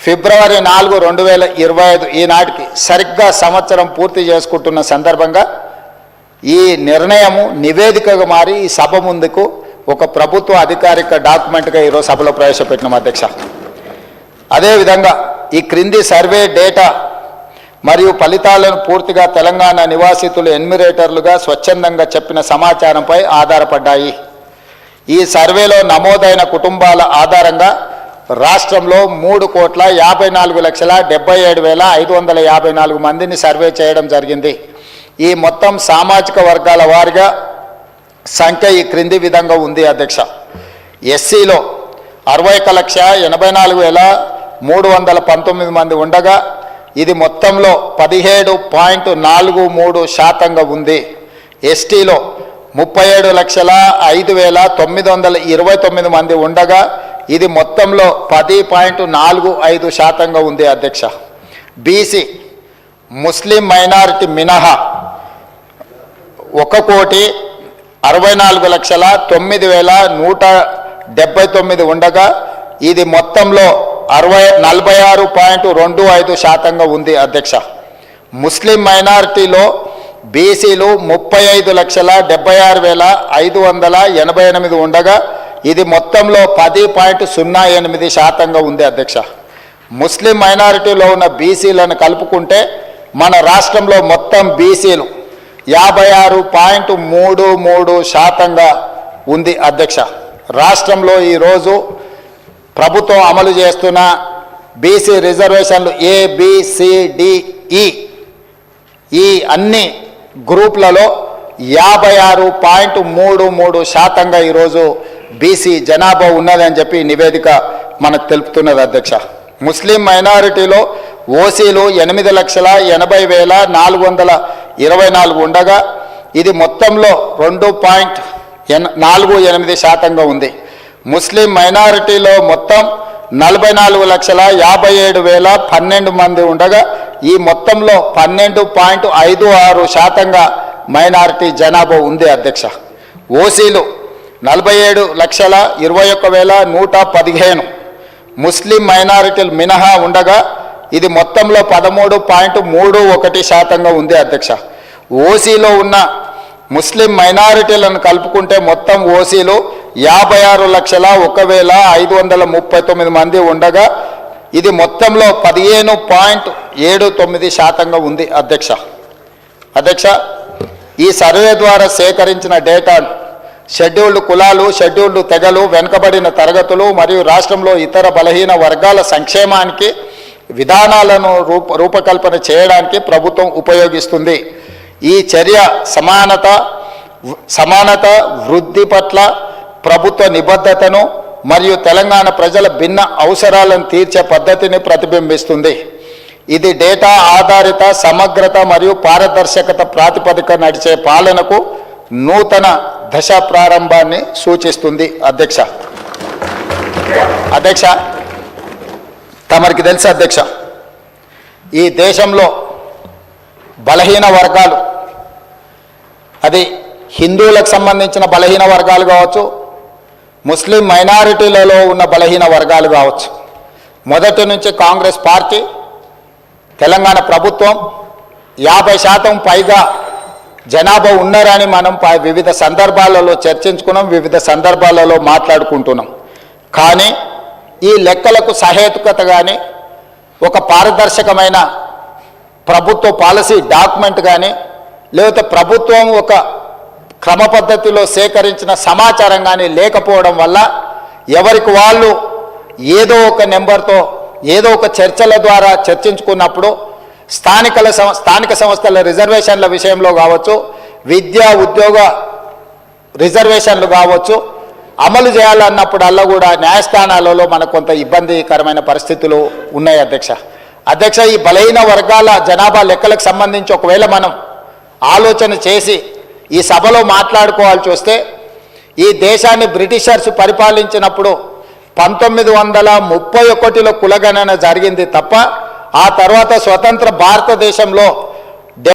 ఫిబ్రవరి 4, 2025 ఈనాటికి సరిగ్గా సంవత్సరం పూర్తి చేసుకుంటున్న సందర్భంగా ఈ నిర్ణయము నివేదికగా మారి ఈ సభ ముందుకు ఒక ప్రభుత్వ అధికారిక డాక్యుమెంట్గా ఈరోజు సభలో ప్రవేశపెట్టినాం అధ్యక్ష. అదేవిధంగా ఈ క్రింది సర్వే డేటా మరియు ఫలితాలను పూర్తిగా తెలంగాణ నివాసితులు ఎన్యూమరేటర్లుగా స్వచ్ఛందంగా చెప్పిన సమాచారంపై ఆధారపడ్డాయి. ఈ సర్వేలో నమోదైన కుటుంబాల ఆధారంగా రాష్ట్రంలో 3,54,77,554 మందిని సర్వే చేయడం జరిగింది. ఈ మొత్తం సామాజిక వర్గాల వారిగా సంఖ్య ఈ క్రింది విధంగా ఉంది అధ్యక్ష. ఎస్సీలో 61,84,319 మంది ఉండగా ఇది మొత్తంలో 17.43% ఉంది. ఎస్టీలో 37,05,929 మంది ఉండగా ఇది మొత్తంలో 10.45% ఉంది అధ్యక్ష. బీసీ ముస్లిం మైనారిటీ మినహా 1,64,09,179 ఉండగా ఇది మొత్తంలో 46.25% ఉంది అధ్యక్ష. ముస్లిం మైనారిటీలో బీసీలు 35,76,588 ఉండగా ఇది మొత్తంలో 10.08% ఉంది అధ్యక్ష. ముస్లిం మైనారిటీలో ఉన్న బీసీలను కలుపుకుంటే మన రాష్ట్రంలో మొత్తం బీసీలు 56.33% ఉంది అధ్యక్ష. రాష్ట్రంలో ఈరోజు ప్రభుత్వం అమలు చేస్తున్న బీసీ రిజర్వేషన్లు ABCDE ఈ అన్ని గ్రూప్లలో 56.33% ఈరోజు బీసీ జనాభా ఉన్నదని చెప్పి నివేదిక మనకు తెలుపుతున్నది అధ్యక్ష. ముస్లిం మైనారిటీలో ఓసీలు 8,80,424 ఉండగా ఇది మొత్తంలో 2.48% ఉంది. ముస్లిం మైనారిటీలో మొత్తం 44,57,012 మంది ఉండగా ఈ మొత్తంలో 12.56% మైనారిటీ జనాభా ఉంది అధ్యక్ష. ఓసీలు 47,21,115 ముస్లిం మైనారిటీలు మినహా ఉండగా ఇది మొత్తంలో 13.31% ఉంది అధ్యక్ష. ఓసీలో ఉన్న ముస్లిం మైనారిటీలను కలుపుకుంటే మొత్తం ఓసీలు 56,01,539 మంది ఉండగా ఇది మొత్తంలో 15.79% ఉంది అధ్యక్ష. ఈ సర్వే ద్వారా సేకరించిన డేటాను షెడ్యూల్డ్ కులాలు, షెడ్యూల్డ్ తెగలు, వెనుకబడిన తరగతులు మరియు రాష్ట్రంలో ఇతర బలహీన వర్గాల సంక్షేమానికి విధానాలను రూపకల్పన చేయడానికి ప్రభుత్వం ఉపయోగిస్తుంది. ఈ చర్య సమానత వృద్ధి పట్ల ప్రభుత్వ నిబద్ధతను మరియు తెలంగాణ ప్రజల భిన్న అవసరాలను తీర్చే పద్ధతిని ప్రతిబింబిస్తుంది. ఇది డేటా ఆధారిత సమగ్రత మరియు పారదర్శకత ప్రాతిపదిక నడిచే పాలనకు నూతన దశ ప్రారంభాన్ని సూచిస్తుంది అధ్యక్ష. తమరికి తెలుసు అధ్యక్ష, ఈ దేశంలో బలహీన వర్గాలు, అది హిందువులకు సంబంధించిన బలహీన వర్గాలు కావచ్చు, ముస్లిం మైనారిటీలలో ఉన్న బలహీన వర్గాలు కావచ్చు, మొదటి నుంచి కాంగ్రెస్ పార్టీ, తెలంగాణ ప్రభుత్వం 50% పైగా జనాభా ఉన్నారని మనం వివిధ సందర్భాలలో చర్చించుకున్నాం, వివిధ సందర్భాలలో మాట్లాడుకుంటున్నాం. కానీ ఈ లెక్కలకు సహేతుకత కానీ ఒక పారదర్శకమైన ప్రభుత్వ పాలసీ డాక్యుమెంట్ కానీ లేకపోతే ప్రభుత్వం ఒక క్రమ పద్ధతిలో సేకరించిన సమాచారం కానీ లేకపోవడం వల్ల ఎవరికి వాళ్ళు ఏదో ఒక నెంబర్తో ఏదో ఒక చర్చల ద్వారా చర్చించుకున్నప్పుడు స్థానిక సంస్థల రిజర్వేషన్ల విషయంలో కావచ్చు, విద్యా ఉద్యోగ రిజర్వేషన్లు కావచ్చు, అమలు చేయాలన్నప్పుడల్లా కూడా న్యాయస్థానాలలో మనకు కొంత ఇబ్బందికరమైన పరిస్థితులు ఉన్నాయి అధ్యక్ష. ఈ బలహీన వర్గాల జనాభా లెక్కలకు సంబంధించి ఒకవేళ మనం ఆలోచన చేసి ఈ సభలో మాట్లాడుకోవాల్సి వస్తే, ఈ దేశాన్ని బ్రిటిషర్స్ పరిపాలించినప్పుడు 1931లో కులగణన జరిగింది తప్ప ఆ తర్వాత స్వతంత్ర భారతదేశంలో